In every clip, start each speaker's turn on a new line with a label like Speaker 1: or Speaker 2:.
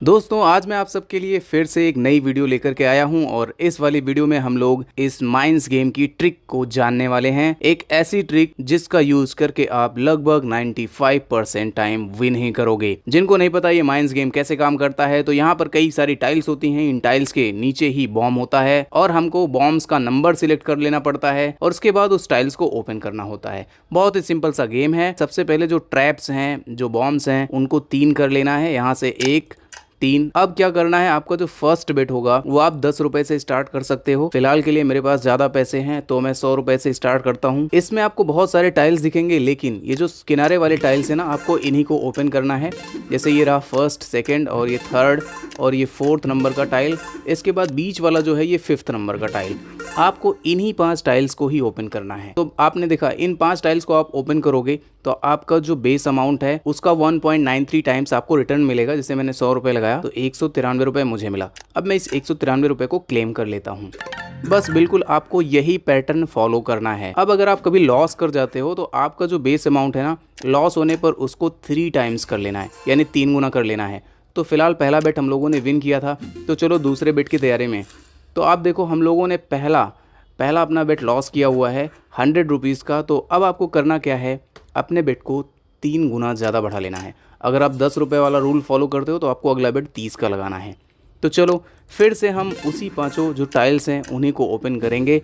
Speaker 1: दोस्तों आज मैं आप सबके लिए फिर से एक नई वीडियो लेकर के आया हूं और इस वाली वीडियो में हम लोग इस माइंस गेम की ट्रिक को जानने वाले हैं। एक ऐसी ट्रिक जिसका यूज करके आप लगभग 95% टाइम विन ही करोगे। जिनको नहीं पता ये माइंस गेम कैसे काम करता है, तो यहाँ पर कई सारी टाइल्स होती हैं। इन टाइल्स के नीचे ही बॉम्ब होता है और हमको बॉम्ब्स का नंबर सिलेक्ट कर लेना पड़ता है और उसके बाद उस टाइल्स को ओपन करना होता है। बहुत ही सिंपल सा गेम है। सबसे पहले जो ट्रैप्स हैं, जो बॉम्ब्स हैं, उनको 3 कर लेना है। यहाँ से 1 3। अब क्या करना है, आपका जो फर्स्ट बेट होगा वो आप 10 रुपए से स्टार्ट कर सकते हो। फिलहाल के लिए मेरे पास ज्यादा पैसे हैं तो मैं 100 रुपए से स्टार्ट करता हूँ। इसमें आपको बहुत सारे टाइल्स दिखेंगे, लेकिन ये जो किनारे वाले टाइल्स है ना, आपको इन्हीं को ओपन करना है। जैसे ये रहा फर्स्ट, सेकेंड और ये थर्ड और ये 4th नंबर का टाइल। इसके बाद बीच वाला जो है ये 5th नंबर का टाइल। आपको इन्हीं 5 टाइल्स को ही ओपन करना है। तो आपने देखा इन 5 टाइल्स को आप ओपन करोगे तो आपका जो बेस अमाउंट है उसका 1.93 टाइम्स आपको रिटर्न मिलेगा। जैसे मैंने 100 रुपए लगाया तो 193 रुपए मुझे मिला। अब मैं इस 193 रुपए को क्लेम कर लेता हूँ। बस बिल्कुल आपको यही पैटर्न फॉलो करना है। अब अगर आप कभी लॉस कर जाते हो तो आपका जो बेस अमाउंट है ना, लॉस होने पर उसको 3 टाइम्स कर लेना है, यानी 3 गुना कर लेना है। तो फिलहाल पहला बेट हम लोगों ने विन किया था, तो चलो दूसरे बेट की तैयारी में। तो आप देखो हम लोगों ने पहला अपना बेट लॉस किया हुआ है 100 रुपीज़ का। तो अब आपको करना क्या है, अपने बेट को 3 गुना ज़्यादा बढ़ा लेना है। अगर आप 10 रुपये वाला रूल फॉलो करते हो तो आपको अगला बेट 30 का लगाना है। तो चलो फिर से हम उसी 5 जो टाइल्स हैं उन्हीं को ओपन करेंगे।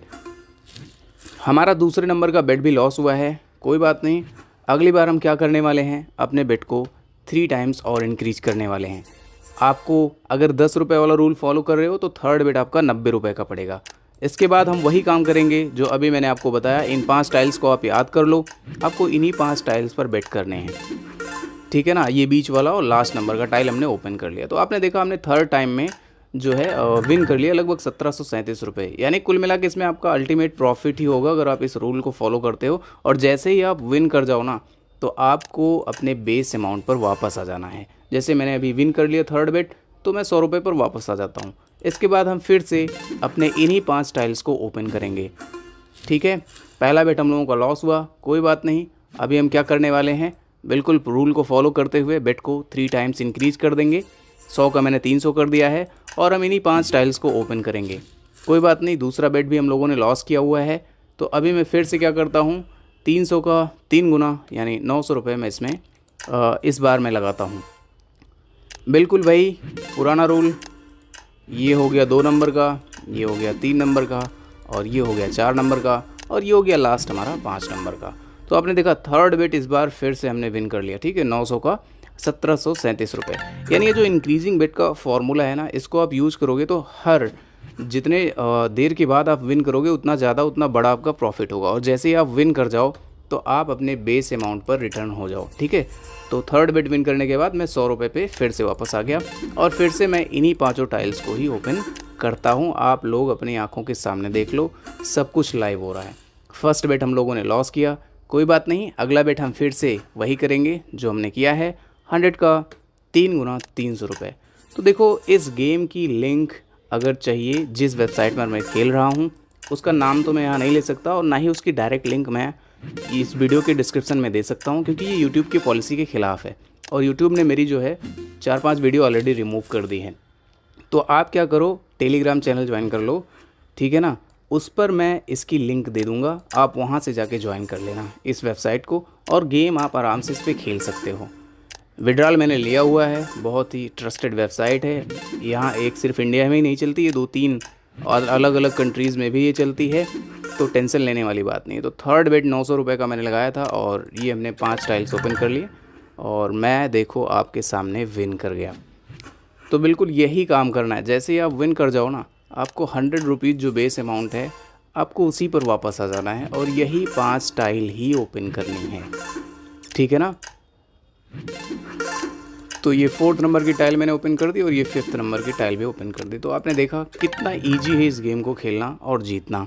Speaker 1: हमारा दूसरे नंबर का बेट भी लॉस हुआ है, कोई बात नहीं। अगली बार हम क्या करने वाले हैं, अपने बेट को 3 टाइम्स और इंक्रीज करने वाले हैं। आपको अगर 10 रुपये वाला रूल फॉलो कर रहे हो तो थर्ड बेट आपका 90 रुपये का पड़ेगा। इसके बाद हम वही काम करेंगे जो अभी मैंने आपको बताया। इन 5 टाइल्स को आप याद कर लो, आपको इन्हीं 5 टाइल्स पर बेट करने हैं, ठीक है ना। ये बीच वाला और लास्ट नंबर का टाइल हमने ओपन कर लिया। तो आपने देखा हमने थर्ड टाइम में जो है विन कर लिया लगभग 1737 रुपये। यानी कुल मिला के इसमें आपका अल्टीमेट प्रॉफिट ही होगा अगर आप इस रूल को फॉलो करते हो। और जैसे ही आप विन कर जाओ ना, तो आपको अपने बेस अमाउंट पर वापस आ जाना है। जैसे मैंने अभी विन कर लिया थर्ड बेट, तो मैं 100 रुपये पर वापस आ जाता हूँ। इसके बाद हम फिर से अपने इन्हीं 5 टाइल्स को ओपन करेंगे, ठीक है। पहला बेट हम लोगों का लॉस हुआ, कोई बात नहीं। अभी हम क्या करने वाले हैं, बिल्कुल रूल को फॉलो करते हुए बेट को 3 टाइम्स इंक्रीज कर देंगे। 100 का मैंने 300 कर दिया है और हम इन्हीं 5 टाइल्स को ओपन करेंगे। कोई बात नहीं, दूसरा बेट भी हम लोगों ने लॉस किया हुआ है। तो अभी मैं फिर से क्या करता हूँ, 300 का 3 गुना यानी 900 रुपये मैं इसमें इस बार मैं लगाता हूँ। बिल्कुल भाई पुराना रूल। ये हो गया 2 नंबर का, ये हो गया 3 नंबर का और ये हो गया 4 नंबर का और ये हो गया लास्ट हमारा 5 नंबर का। तो आपने देखा थर्ड बेट इस बार फिर से हमने विन कर लिया, ठीक है। 900 का 1737 रुपये। यानी ये जो इंक्रीजिंग बेट का फॉर्मूला है ना, इसको आप यूज़ करोगे तो हर जितने देर के बाद आप विन करोगे उतना ज़्यादा उतना बड़ा आपका प्रॉफिट होगा। और जैसे ही आप विन कर जाओ तो आप अपने बेस अमाउंट पर रिटर्न हो जाओ, ठीक है। तो थर्ड बेट विन करने के बाद मैं 100 रुपये पे फिर से वापस आ गया और फिर से मैं इन्हीं 5 टाइल्स को ही ओपन करता हूँ। आप लोग अपनी आंखों के सामने देख लो, सब कुछ लाइव हो रहा है। फर्स्ट बेट हम लोगों ने लॉस किया, कोई बात नहीं। अगला बेट हम फिर से वही करेंगे जो हमने किया है, 100 का 3 गुना 300 रुपये। तो देखो इस गेम की लिंक अगर चाहिए, जिस वेबसाइट पर मैं खेल रहा हूँ उसका नाम तो मैं यहाँ नहीं ले सकता और ना ही उसकी डायरेक्ट लिंक मैं इस वीडियो के डिस्क्रिप्शन में दे सकता हूँ, क्योंकि ये यूट्यूब की पॉलिसी के ख़िलाफ़ है और यूट्यूब ने मेरी जो है 4-5 वीडियो ऑलरेडी रिमूव कर दी है। तो आप क्या करो, टेलीग्राम चैनल ज्वाइन कर लो, ठीक है ना। उस पर मैं इसकी लिंक दे दूँगा, आप वहाँ से जाके ज्वाइन कर लेना इस वेबसाइट को और गेम आप आराम से इस पर खेल सकते हो। विड्रॉल मैंने लिया हुआ है, बहुत ही ट्रस्टेड वेबसाइट है। यहाँ एक सिर्फ इंडिया में ही नहीं चलती है, 2-3 और अलग अलग कंट्रीज़ में भी ये चलती है, तो टेंशन लेने वाली बात नहीं है। तो थर्ड बेट 900 रुपये का मैंने लगाया था और ये हमने 5 टाइल्स ओपन कर लिए और मैं देखो आपके सामने विन कर गया। तो बिल्कुल यही काम करना है। जैसे ही आप विन कर जाओ ना, आपको 100 रुपीज़ जो बेस अमाउंट है आपको उसी पर वापस आ जाना है और यही 5 टाइल ही ओपन करनी है, ठीक है ना। तो ये 4th नंबर की टाइल मैंने ओपन कर दी और ये 5th नंबर की टाइल भी ओपन कर दी। तो आपने देखा कितना इजी है इस गेम को खेलना और जीतना।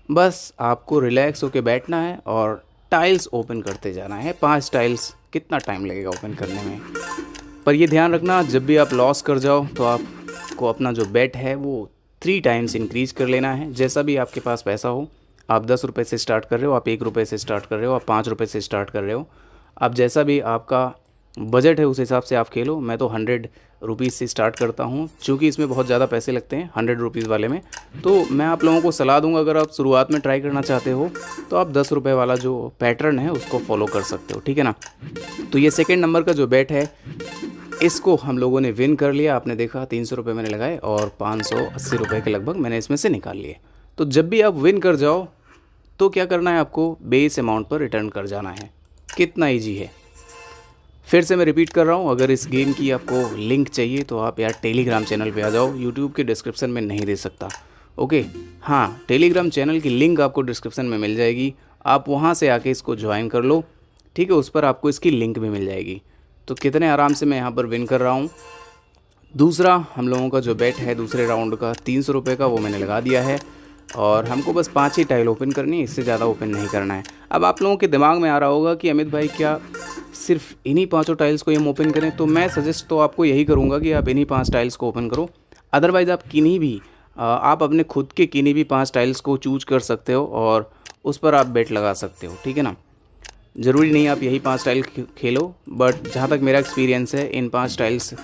Speaker 1: बस आपको रिलैक्स होके बैठना है और टाइल्स ओपन करते जाना है। 5 टाइल्स कितना टाइम लगेगा ओपन करने में। पर ये ध्यान रखना, जब भी आप लॉस कर जाओ तो आपको अपना जो बेट है वो 3 टाइम्स इंक्रीज कर लेना है। जैसा भी आपके पास पैसा हो, आप 10 रुपये से स्टार्ट कर रहे हो, आप 1 रुपये से स्टार्ट कर रहे हो, आप 5 रुपये से स्टार्ट कर रहे हो, आप जैसा भी आपका बजट है उस हिसाब से आप खेलो। मैं तो 100 रुपीज़ से स्टार्ट करता हूँ, चूँकि इसमें बहुत ज़्यादा पैसे लगते हैं 100 रुपीज़ वाले में। तो मैं आप लोगों को सलाह दूंगा, अगर आप शुरुआत में ट्राई करना चाहते हो तो आप 10 रुपये वाला जो पैटर्न है उसको फॉलो कर सकते हो, ठीक है ना। तो ये सेकेंड नंबर का जो बेट है इसको हम लोगों ने विन कर लिया। आपने देखा 300 रुपये मैंने लगाए और 580 रुपये के लगभग मैंने इसमें से निकाल लिए। तो जब भी आप विन कर जाओ तो क्या करना है, आपको बेस अमाउंट पर रिटर्न कर जाना है। कितना ईजी है। फिर से मैं रिपीट कर रहा हूँ, अगर इस गेम की आपको लिंक चाहिए तो आप यार टेलीग्राम चैनल पे आ जाओ, यूट्यूब के डिस्क्रिप्शन में नहीं दे सकता। ओके, हाँ, टेलीग्राम चैनल की लिंक आपको डिस्क्रिप्शन में मिल जाएगी, आप वहाँ से आके इसको ज्वाइन कर लो, ठीक है। उस पर आपको इसकी लिंक भी मिल जाएगी। तो कितने आराम से मैं यहाँ पर विन कर रहा हूँ। दूसरा हम लोगों का जो बेट है दूसरे राउंड का 300 रुपये का, वो मैंने लगा दिया है और हमको बस 5 ही टाइल ओपन करनी है, इससे ज़्यादा ओपन नहीं करना है। अब आप लोगों के दिमाग में आ रहा होगा कि अमित भाई क्या सिर्फ इन्हीं 5 टाइल्स को हम ओपन करें? तो मैं सजेस्ट तो आपको यही करूँगा कि आप इन्हीं 5 टाइल्स को ओपन करो। अदरवाइज़ आप किन्हीं भी आप अपने खुद के किन्हीं भी 5 टाइल्स को चूज कर सकते हो और उस पर आप बेट लगा सकते हो, ठीक है ना। ज़रूरी नहीं आप यही 5 टाइल खेलो, बट जहाँ तक मेरा एक्सपीरियंस है इन 5 टाइल्स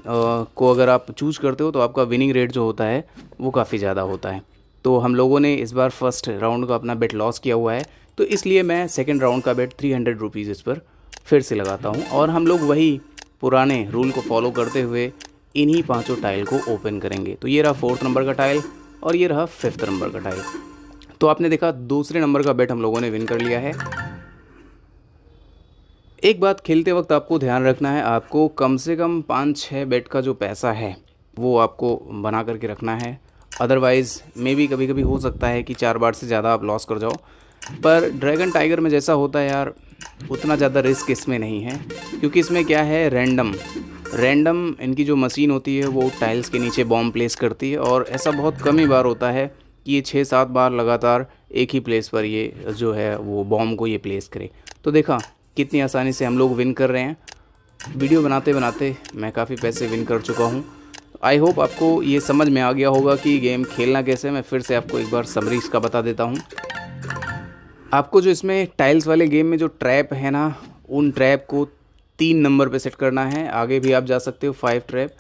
Speaker 1: को अगर आप चूज करते हो तो आपका विनिंग रेट जो होता है वो काफ़ी ज़्यादा होता है। तो हम लोगों ने इस बार फर्स्ट राउंड का अपना बेट लॉस किया हुआ है, तो इसलिए मैं सेकंड राउंड का बेट 300 रुपीज़ इस पर फिर से लगाता हूँ और हम लोग वही पुराने रूल को फॉलो करते हुए इन्हीं 5 टाइल को ओपन करेंगे। तो ये रहा 4th नंबर का टाइल और ये रहा 5th नंबर का टाइल। तो आपने देखा दूसरे नंबर का बेट हम लोगों ने विन कर लिया है। एक बात खेलते वक्त आपको ध्यान रखना है, आपको कम से कम 5-6 बेट का जो पैसा है वो आपको बना करके रखना है। अदरवाइज़ मे भी कभी कभी हो सकता है कि 4 बार से ज़्यादा आप लॉस कर जाओ। पर ड्रैगन टाइगर में जैसा होता है यार, उतना ज़्यादा रिस्क इसमें नहीं है, क्योंकि इसमें क्या है, रैंडम इनकी जो मशीन होती है वो टाइल्स के नीचे बॉम्ब प्लेस करती है और ऐसा बहुत कम ही बार होता है कि ये 6-7 बार लगातार एक ही प्लेस पर ये जो है वो बॉम्ब को ये प्लेस करे। तो देखा कितनी आसानी से हम लोग विन कर रहे हैं। वीडियो बनाते बनाते मैं काफ़ी पैसे विन कर चुका हूँ। आई होप आपको ये समझ में आ गया होगा कि गेम खेलना कैसे है। मैं फिर से आपको एक बार समरी इसका बता देता हूँ। आपको जो इसमें टाइल्स वाले गेम में जो ट्रैप है ना, उन ट्रैप को 3 नंबर पे सेट करना है। आगे भी आप जा सकते हो 5 ट्रैप,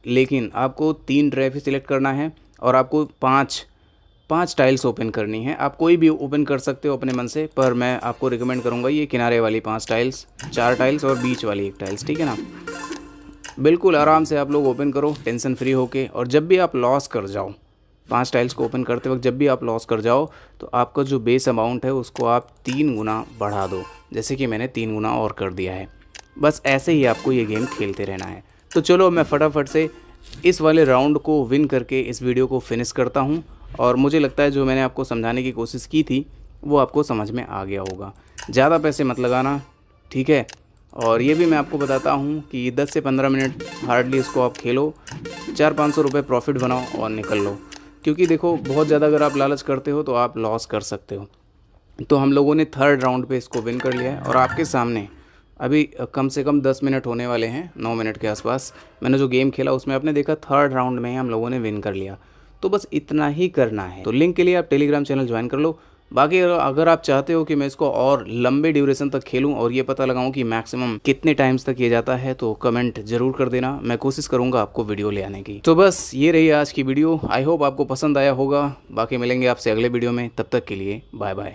Speaker 1: लेकिन आपको 3 ट्रैप ही सिलेक्ट करना है और आपको 5 टाइल्स ओपन करनी है। आप कोई भी ओपन कर सकते हो अपने मन से, पर मैं आपको रिकमेंड करूँगा ये किनारे वाली 5 टाइल्स, 4 टाइल्स और बीच वाली 1 टाइल्स, ठीक है ना। बिल्कुल आराम से आप लोग ओपन करो टेंशन फ्री होके। और जब भी आप लॉस कर जाओ 5 टाइल्स को ओपन करते वक्त, जब भी आप लॉस कर जाओ तो आपका जो बेस अमाउंट है उसको आप 3 गुना बढ़ा दो, जैसे कि मैंने 3 गुना और कर दिया है। बस ऐसे ही आपको ये गेम खेलते रहना है। तो चलो मैं फटाफट से इस वाले राउंड को विन करके इस वीडियो को फिनिश करता हूँ और मुझे लगता है जो मैंने आपको समझाने की कोशिश की थी वो आपको समझ में आ गया होगा। ज़्यादा पैसे मत लगाना, ठीक है। और ये भी मैं आपको बताता हूँ कि 10 से 15 मिनट हार्डली इसको आप खेलो, 400-500 रुपये प्रॉफिट बनाओ और निकल लो। क्योंकि देखो बहुत ज़्यादा अगर आप लालच करते हो तो आप लॉस कर सकते हो। तो हम लोगों ने 3rd राउंड पे इसको विन कर लिया है और आपके सामने अभी कम से कम 10 मिनट होने वाले हैं, 9 मिनट के आसपास मैंने जो गेम खेला उसमें आपने देखा 3rd राउंड में ही हम लोगों ने विन कर लिया। तो बस इतना ही करना है। तो लिंक के लिए आप टेलीग्राम चैनल ज्वाइन कर लो। बाकी अगर आप चाहते हो कि मैं इसको और लंबे ड्यूरेशन तक खेलूं और ये पता लगाऊं कि मैक्सिमम कितने टाइम्स तक ये जाता है, तो कमेंट जरूर कर देना, मैं कोशिश करूंगा आपको वीडियो ले आने की। तो बस ये रही आज की वीडियो। आई होप आपको पसंद आया होगा। बाकी मिलेंगे आपसे अगले वीडियो में, तब तक के लिए बाय बाय।